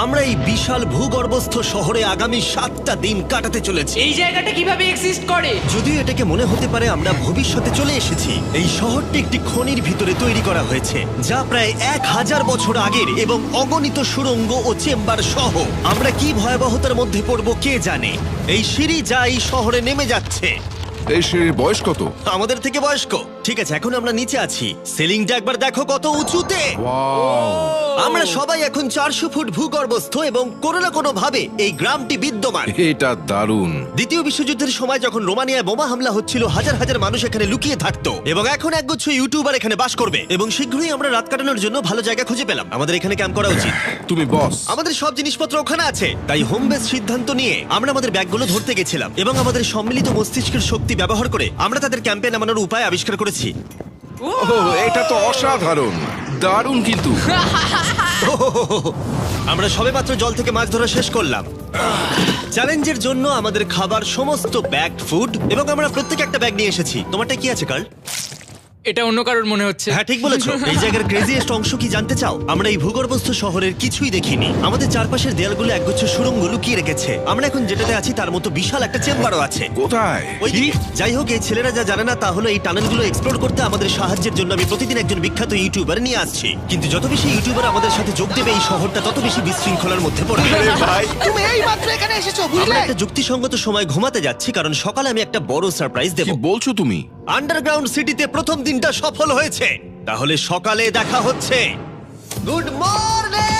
আমরা এই বিশাল ভূগর্ভস্থ শহরে আগামী 7টা দিন কাটাতে চলেছি। এই জায়গাটা কিভাবে এক্সিস্ট করে? যদিও এটাকে মনে হতে পারে আমরা ভবিষ্যতে চলে এসেছি, এই শহরটি একটি খনির ভিতরে তৈরি করা হয়েছে যা প্রায় 1000 বছর আগের এবং অগণিত সুড়ঙ্গ ও চেম্বার সহ। আমরা কি ভয়াবহতার মধ্যে পড়ব কে জানে। এই সিঁড়ি যা এই শহরে নেমে যাচ্ছে এই সিঁড়ির বয়স কত? আমাদের থেকে বয়স্ক। ঠিক আছে, এখন আমরা নিচে আছি। সিলিংটা একবার দেখো কত উঁচুতে। ওয়াও! আমরা সবাই এখন 400 ফুট ভূগর্ভস্থ এবং কোনো না কোনো ভাবে এই গ্রামটি বিদ্যমান। এটা দারুণ। দ্বিতীয় বিশ্বযুদ্ধের সময় যখন রোমানিয়ায় বোমা হামলা হচ্ছিল, হাজার হাজার মানুষ এখানে লুকিয়ে থাকতো এবং এখন একগুচ্ছ ইউটিউবার এখানে বাস করবে। এবং শীঘ্রই আমরা রাত কাটানোর জন্য ভালো জায়গা খুঁজে পেলাম। আমাদের এখানে ক্যাম্প করা উচিত। তুমি বস। আমাদের সব জিনিসপত্র ওখানে আছে, তাই হোম বেস সিদ্ধান্ত নিয়ে আমরা আমাদের ব্যাগগুলো ধরতে গেছিলাম এবং আমাদের সম্মিলিত মস্তিষ্কের শক্তি ব্যবহার করে আমরা তাদের ক্যাম্পে নামানোর উপায় আবিষ্কার করেছি। ওহ, এটা তো অসাধারণ, দারুণ। কিন্তু আমরা সবেমাত্র জল থেকে মাছ ধরা শেষ করলাম। চ্যালেঞ্জের জন্য আমাদের খাবার সমস্ত ব্যাগড ফুড এবং আমরা প্রত্যেক একটা ব্যাগ নিয়ে এসেছি। তোমারটা কি আছে কার্ল? এটা অন্য কারোর মনে হচ্ছে। হ্যাঁ, ঠিক বলেছো। এই জায়গার ক্রেজিয়েস্ট অংশ কি জানতে চাও? আমরা এই ভূগর্ভস্থ শহরের কিছুই দেখিনি। আমাদের চারপাশের দেয়ালগুলো একগুচ্ছ সুড়ঙ্গ লুকিয়ে রেখেছে। আমরা এখন যেটাতে আছি তার মতো বিশাল একটা চেম্বারও আছে। কোথায়? ওই দিকে। যাই হোক, এই ছেলেরা যা জানে না তা হলো এই টানেলগুলো এক্সপ্লোর করতে আমাদের সাহায্যের জন্য আমি প্রতিদিন একজন বিখ্যাত ইউটিউবার নিয়ে আসছি। কিন্তু যত বেশি ইউটিউবার আমাদের সাথে যোগ দেবে, এই শহরটা তত বেশি বিশৃঙ্খলার মধ্যে পড়বে। ভাই, তুমি এই মাত্র এখানে এসেছো, আমরা বুঝলে? একটা যুক্তিসঙ্গত সময় ঘুমাতে যাচ্ছি কারণ সকালে আমি একটা বড় সারপ্রাইজ দেব। কি বলছো তুমি? আন্ডারগ্রাউন্ড সিটিতে প্রথম দিনটা সফল হয়েছে। তাহলে সকালে দেখা হচ্ছে। Good morning!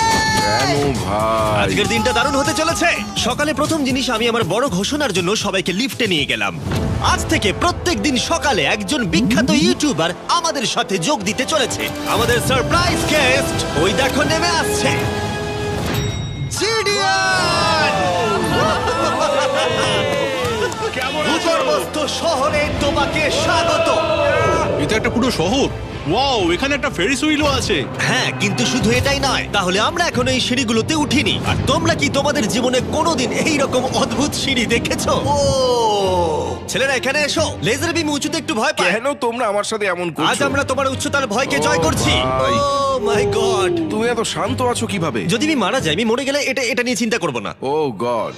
কেন ভাই? আজকের দিনটা দারুণ হতে চলেছে। সকালে প্রথম জিনিস, আমি আমার বড় ঘোষণার জন্য সবাইকে লিফটে নিয়ে গেলাম। আজ থেকে প্রত্যেক দিন সকালে একজন বিখ্যাত ইউটিউবার আমাদের সাথে যোগ দিতে চলেছে। আমাদের সারপ্রাইজ গেস্ট ওই দেখো নেমে আসছে, জিডিয়ান! ভূগর্ভস্থ শহরে তোমাকে স্বাগত। এটা একটা পুরো শহর। ওয়াও, এখানে একটা ফেরিস হুইলও আছে। হ্যাঁ, কিন্তু শুধু এটাই নয়। তাহলে আমরা এখনো এই সিঁড়িগুলোতে উঠিনি। আর তোমরা কি তোমাদের জীবনে কোনোদিন এই রকম অদ্ভুত সিঁড়ি দেখেছো? ও ছেলেরা, এখানে এসো। লেজার বিম উঁচুতে একটু ভয় পায়। কেন তোমরা আমার সাথে এমন আজ করছো? আমরা তোমার উচ্চতার ভয়কে জয় ও করছি। ভাই। ও মাই গড! তুমি এত শান্ত আছো কিভাবে? যদি আমি মারা যাই, আমি মরে গেলে এটা নিয়ে চিন্তা করব না। ও গড!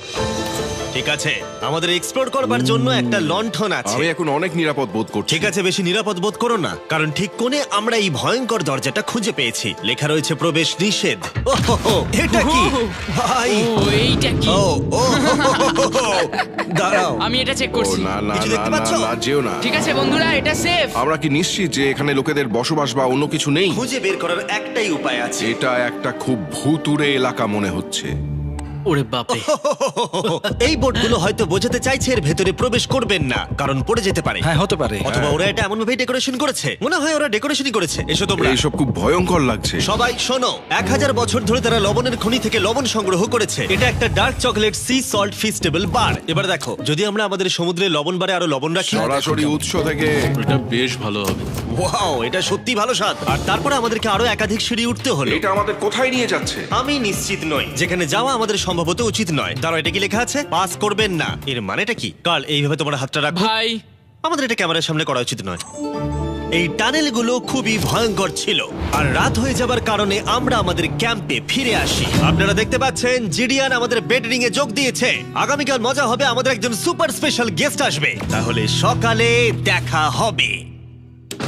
ঠিক আছে, আমাদের এক্সপ্লোর করবার জন্য একটা লণ্ঠন আছে। আমি এখন অনেক নিরাপদ বোধ করছি। ঠিক আছে, বেশি নিরাপদ বোধ করো না, কারণ ঠিক কোণে আমরা এই ভয়ঙ্কর দরজাটা খুঁজে পেয়েছি। লেখা রয়েছে প্রবেশ নিষেধ। ওহো, এটা কি ভাই? ও এইটা কি? ও ও হো, হো, হো, হো। দাঁড়াও, আমি এটা চেক ও করছি। না না কিছু না দেখতে না পাচ্ছো? না, যেও না। ঠিক আছে বন্ধুরা, এটা সেফ। আমরা কি নিশ্চিত যে এখানে লোকেদের বসবাস বা অন্য কিছু নেই? খুঁজে বের করার একটাই উপায় আছে। এটা একটা খুব ভুতুড়ে এলাকা মনে হচ্ছে। ওরে বাপরে। এই বোর্ডগুলো হয়তো বোঝাতে চাইছে এর ভেতরে প্রবেশ করবেন না, কারণ পড়ে যেতে পারে। হ্যাঁ, হতে পারে। অথবা ওরা এটা এমন ভাবে ডেকোরেশন করেছে, মনে হয় ওরা ডেকোরেশনই করেছে। এসো তোমরা। এইসব খুব ভয়ঙ্কর লাগছে। সবাই শোনো, 1000 বছর ধরে তারা লবণের খনি থেকে লবণ সংগ্রহ করেছে। এটা একটা dark chocolate sea salt Feastable bar. এবার দেখো, যদি আমরা আমাদের সমুদ্রে লবণ বারে আরো লবণ রাখি। সরাসরি উৎস থেকে। এটা বেশ ভালো হবে। ওয়াও, এটা সত্যি ভালো স্বাদ। আর তারপরে আমাদেরকে আরো একাধিক সিঁড়ি উঠতে হলো। এটা আমাদের কোথায় নিয়ে যাচ্ছে? আমি নিশ্চিত নই। যেখানে যাওয়া আমাদের সম্ভবত উচিত নয়। দাঁড়াও, এটা কি লেখা আছে? পাস করবেন না। এর মানেটা কি? কাল এইভাবে তোমার হাতটা রাখো। ভাই, আমাদের এটা ক্যামেরার সামনে করা উচিত নয়। এই টানেলগুলো খুবই ভয়ঙ্কর ছিল, আর রাত হয়ে যাবার কারণে আমরা আমাদের ক্যাম্পে ফিরে আসি। আপনারা দেখতে পাচ্ছেন জিডিয়ান আমাদের বেডরিং এ যোগ দিয়েছে। আগামীকাল মজা হবে, আমাদের একজন সুপার স্পেশাল গেস্ট আসবে। তাহলে সকালে দেখা হবে।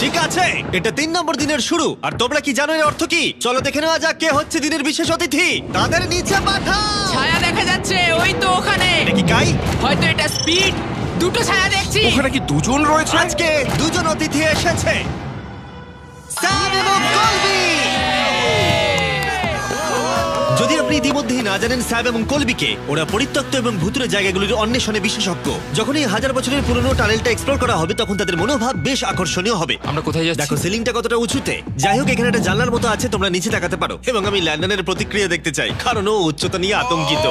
ঠিক আছে, এটা 3 নম্বর দিনের শুরু। আর তোমরা কি জানো এর অর্থ কি? চলো দেখে নেওয়া যাক কে হচ্ছে দিনের বিশেষ অতিথি। তাদের নিচে পাঠাও। ছায়া দেখা যাচ্ছে ওই তো ওখানে। এটা কি কাই? হয়তো এটা স্পিড। দুটো ছায়া দেখছি। ওখানে কি দুজন রয়েছে? আজকে দুজন অতিথি এসেছে, স্যাম এবং কলবি। যদি আপনি ইতিমধ্যেই না জানেন স্যাম এবং কলবিকে, ওরা পরিত্যক্ত এবং ভুতুরে জায়গাগুলির অন্বেষণে বিশেষজ্ঞ। যখন এই 1000 বছরের পুরনো টানেলটা এক্সপ্লোর করা হবে, তখন তাদের মনোভাব বেশ আকর্ষণীয় হবে। আমরা কোথায় যাচ্ছি? দেখো সিলিংটা কতটা উঁচুতে। যাই হোক, এখানে একটা জানলার মতো আছে, তোমরা নিচে তাকাতে পারো। এবং আমি ল্যান্ডনের প্রতিক্রিয়া দেখতে চাই, কারণ ও উচ্চতা নিয়ে আতঙ্কিত।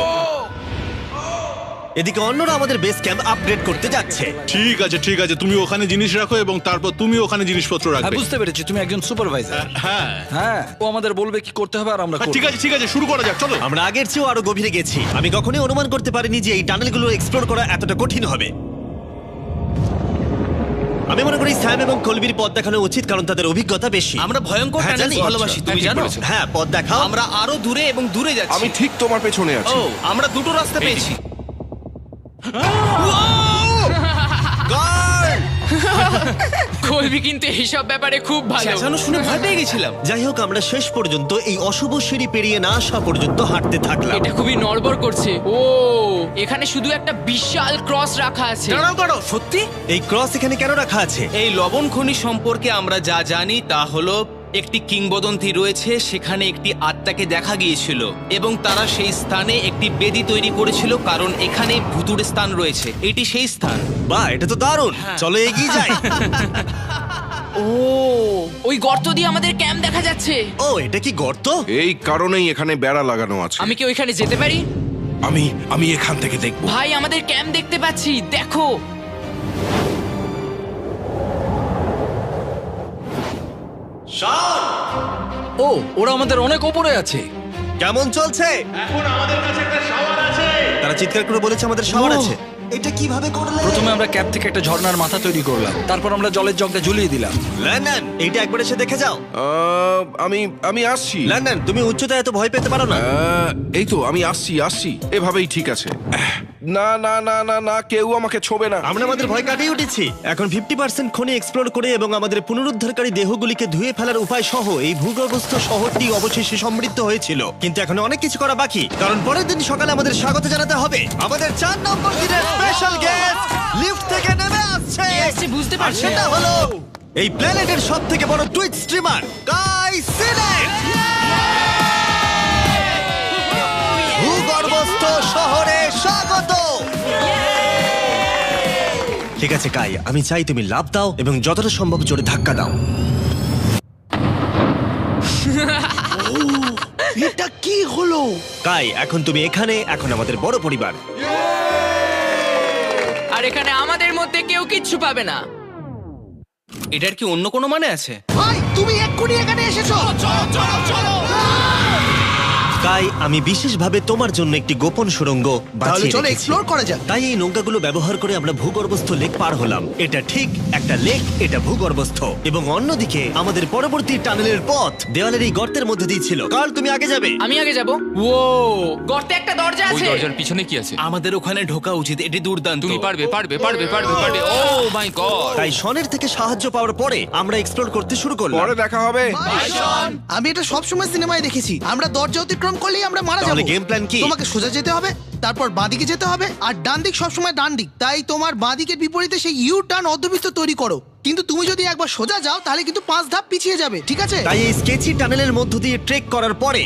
এদিকে অন্যরা আমাদের বেস ক্যাম্প আপগ্রেড করতে যাচ্ছে। ঠিক আছে ঠিক আছে, তুমি ওখানে জিনিস রাখো এবং তারপর তুমি ওখানে জিনিসপত্র হ্যাঁ, রাখবে। বুঝতে পেরেছি, তুমি একজন সুপারভাইজার। হ্যাঁ হ্যাঁ, ও আমাদের বলবে কি করতে হবে আর আমরা করব। ঠিক আছে, শুরু করা যাক, চলো। আমরা আগের চেয়েও আরো গভীরে গেছি। আমি কখনোই অনুমান করতে পারিনি যে এই টানেলগুলো এক্সপ্লোর করা এতটা কঠিন হবে। আমি মনে করি স্যাম এবং কলবির পথ দেখানো উচিত, কারণ তাদের অভিজ্ঞতা বেশি। আমরা ভয়ঙ্কর হ্যাঁ, টানেলস জানি। ভালোবাসি, তুমি জানো? হ্যাঁ, পথ দেখাও। আমরা আরো দূরে এবং দূরে যাচ্ছি। আমি ঠিক তোমার পেছনে আছি। ও, আমরা দুটো রাস্তা পেয়েছি। Guard! কলবি কিন্তু এইসব ব্যাপারে খুব ভালো। চেঁচানো শুনে ভয় পেয়ে গেছিলাম। যাই হোক, আমরা শেষ পর্যন্ত এই অশুভ সিঁড়ি পেরিয়ে না আসা পর্যন্ত হাঁটতে থাকলাম। এটা খুবই নড়বড় করছে। ও, এখানে শুধু একটা বিশাল ক্রস রাখা আছে। দাঁড়াও, সত্যি? এই ক্রস এখানে কেন রাখা আছে? এই লবণ খনি সম্পর্কে আমরা যা জানি তা হলো একটি কিংবদন্তি রয়েছে, সেখানে একটি আত্মাকে দেখা গিয়েছিল এবং তারা সেই স্থানে একটি বেদি তৈরি করেছিল, কারণ এখানে ভুতুড়ে স্থান রয়েছে। এটি সেই স্থান। বাহ, এটা তো দারুণ। চলো এগিয়ে যাই। ও, ওই গর্ত দিয়ে আমাদের ক্যাম্প দেখা যাচ্ছে। ও, এটা কি গর্ত? এই কারণেই এখানে বেড়া লাগানো আছে। আমি কি ওইখানে যেতে পারি? আমি এখান থেকে দেখব। ভাই, আমাদের ক্যাম্প দেখতে পাচ্ছি, দেখো। ও, ওরা আমাদের অনেক ওপরে আছে। কেমন চলছে? তারা চিৎকার করে বলেছে আমাদের শাওয়ার ও। আছে। এটা কিভাবে করলে? প্রথমে আমরা ক্যাপ থেকে একটা ঝর্ণার মাথা তৈরি করলাম, তারপর আমরা জলের জগটা ঝুলিয়ে দিলাম। লন্ডন, এইটা একবার এসে দেখে যাও। আমি আসছি। লন্ডন, তুমি উচ্চতায় এত ভয় পেতে পারো না। এই তো আমি আসছি। এভাবেই ঠিক আছে। না না না না না, কেউ আমাকে ছোবে না। আমরা আমাদের ভয় কাটিয়ে উঠেছি। এখন 50% খনি এক্সপ্লোর করে এবং আমাদের পুনরুদ্ধারকারী দেহগুলিকে ধুয়ে ফেলার উপায় সহ এই ভূগর্ভস্থ শহরটি অবশেষে সমৃদ্ধ হয়েছিল। কিন্তু এখন অনেক কিছু করা বাকি, কারণ পরের দিন সকালে আমাদের স্বাগত জানাতে হবে আমাদের 4 নম্বর দিনের স্পেশাল গেস্ট লিফট থেকে নেমে আসছে। কে আসছে বুঝতে আর পারছি সেটা না। হলো এই প্ল্যানেটের সবথেকে বড় টুইট স্ট্রিমার গাই সিনেট। ভূগর্ভস্থ শহরে স্বাগত। ঠিক আছে কাই, আমি চাই তুমি লাফ দাও এবং যতটা সম্ভব জোরে ধাক্কা দাও। এটা কি হলো? কাই, এখন তুমি এখানে, এখন আমাদের বড় পরিবার। আর এখানে আমাদের মধ্যে কেউ কিচ্ছু পাবে না। এটার কি অন্য কোনো মানে আছে? ভাই, তুমি এক্ষুনি এখানে এসেছো। কাই, আমি বিশেষভাবে তোমার জন্য একটি গোপন সুড়ঙ্গ বাছিয়ে চলো রেখেছি। এক্সপ্লোর করা যাক। তাই এই নৌকাগুলো ব্যবহার করে আমরা ভূগর্ভস্থ লেক পার হলাম। এটা ঠিক একটা লেক, এটা ভূগর্ভস্থ, এবং অন্যদিকে আমাদের পরবর্তী টানেলের পথ দেওয়ালের এই গর্তের মধ্যে দিয়ে ছিল। কাল, তুমি আগে যাবে। আমি আগে যাব। ও, গর্তে একটা দরজা ওই আছে। দরজার পিছনে কি আছে? আমাদের ওখানে ঢোকা উচিত, এটি দুর্দান্ত। তুমি পারবে। ও মাই গড! তাই শনের থেকে সাহায্য পাওয়ার পরে আমরা এক্সপ্লোর করতে শুরু করলাম। পরে দেখা হবে। আমি এটা সবসময় সিনেমায় দেখেছি, আমরা দরজা অতিক্রম করলেই আমরা মারা তাহলে যাবো। গেম প্ল্যান কি? তোমাকে সোজা যেতে হবে, তারপর বাঁদিকে যেতে হবে, আর ডান দিক সবসময় ডান দিক। তাই তোমার বাঁদিকের বিপরীতে সেই ইউ টার্ন অর্ধবৃত্ত তৈরি করো। কিন্তু তুমি যদি একবার সোজা যাও তাহলে কিন্তু 5 ধাপ পিছিয়ে যাবে, ঠিক আছে? তাই এই স্কেচি টানেলের মধ্য দিয়ে ট্রেক করার পরে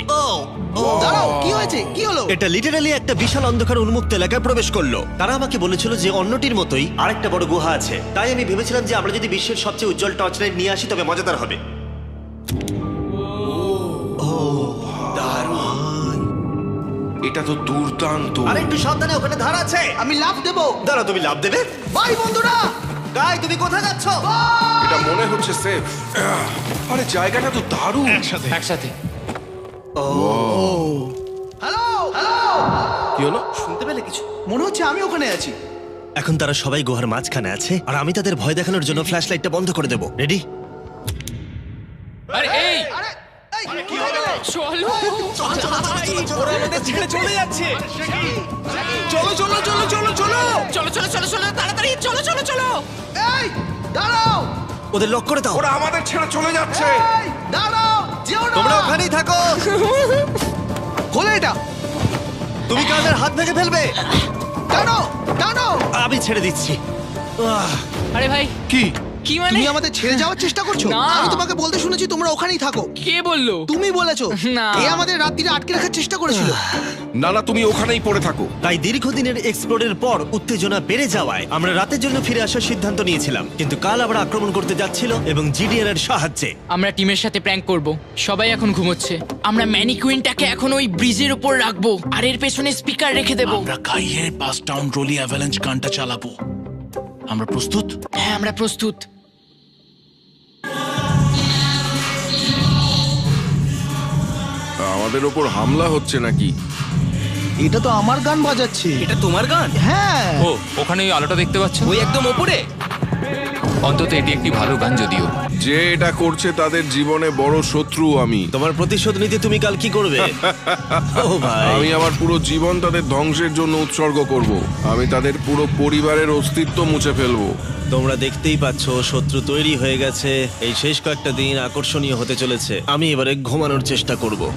দাঁড়াও, কি হয়েছে? কি হলো? এটা লিটারালি একটা বিশাল অন্ধকার উন্মুক্ত এলাকায় প্রবেশ করলো। তারা আমাকে বলেছিল যে অন্যটির মতোই আরেকটা বড় গুহা আছে। তাই আমি ভেবেছিলাম যে আমরা যদি বিশ্বের সবচেয়ে উজ্জ্বল টর্চ লাইট নিয়ে আসি তবে মজাদার হবে। এটা তো দুর্দান্ত। আরে একটু সাবধানে, ওখানে ধার আছে। আমি লাফ দেবো। দাঁড়াও, তুমি লাভ দেবে? বাই বন্ধুরা। গাই, তুমি কোথায় যাচ্ছ? এটা মনে হচ্ছে সেফ। আরে জায়গাটা তো দারুণ। একসাথে। হ্যালো হ্যালো, কি হলো? শুনতে পেলে কিছু? মনে হচ্ছে আমি ওখানে আছি। এখন তারা সবাই গুহার মাঝখানে আছে, আর আমি তাদের ভয় দেখানোর জন্য ফ্ল্যাশ লাইটটা বন্ধ করে দেবো। রেডি? আরে এই আরে এই, কি হয়ে গেল? চলো। ওরা আমাদের ছেড়ে চলে যাচ্ছে। চলো চলো চলো চলো চলো। চলো চলো চলো চলো, তাড়াতাড়ি চলো চলো চলো। এই দাঁড়াও, ওদের লক করে দাও। ওরা আমাদের ছেড়ে চলে যাচ্ছে। এই দাঁড়াও, যেও না। তোমরা ওখানেই থাকো। খোলো এটা। তুমি কাদের হাত ভেঙে ফেলবে। টানো টানো। আমি ছেড়ে দিচ্ছি। আরে ভাই, কি? কি মানে? তুমি আমাদের ছেড়ে যাওয়ার চেষ্টা করছো? না। আমি তোমাকে বলতে শুনেছি তোমরা ওখানেই থাকো। কে বললো? তুমি বলেছো। না। এ আমাদের রাত্রিরে আটকে রাখার চেষ্টা করেছিল। না না, তুমি ওখানেই পড়ে থাকো। তাই দীর্ঘদিনের এক্সপ্লোরের পর উত্তেজনা বেড়ে যাওয়ায় আমরা রাতের জন্য ফিরে আসার সিদ্ধান্ত নিয়েছিলাম। কিন্তু কাল আবার আক্রমণ করতে যাচ্ছিল এবং জিডিআর এর সাহায্যে। আমরা টিমের সাথে প্র্যাঙ্ক করব। সবাই এখন ঘুমোচ্ছে। আমরা ম্যানিকুইনটাকে এখন ওই ব্রিজের উপর রাখবো আর এর পেছনে স্পিকার রেখে দেব। আমরা কাইয়ের পাস টাউন রোলি অ্যাভালাঞ্চ গানটা চালাবো। আমরা প্রস্তুত? হ্যাঁ, আমরা প্রস্তুত। আমাদের ওপর হামলা হচ্ছে নাকি? এটা তো আমার গান বাজাচ্ছে। এটা তোমার গান? হ্যাঁ। ও, ওখানে ওই আলোটা দেখতে পাচ্ছ? ওই একদম ওপরে। অন্তত এটি একটি ভালো গান যদিও। যে এটা করছে তাদের জীবনে বড় শত্রু আমি। তোমার প্রতিশোধ নিতে তুমি কাল কি করবে? ও ভাই, আমি আমার পুরো জীবন তাদের ধ্বংসের জন্য উৎসর্গ করব। আমি তাদের পুরো পরিবারের অস্তিত্ব মুছে ফেলবো। তোমরা দেখতেই পাচ্ছ শত্রু তৈরি হয়ে গেছে। এই শেষ কয়েকটা দিন আকর্ষণীয় হতে চলেছে। আমি এবারে ঘুমানোর চেষ্টা করব।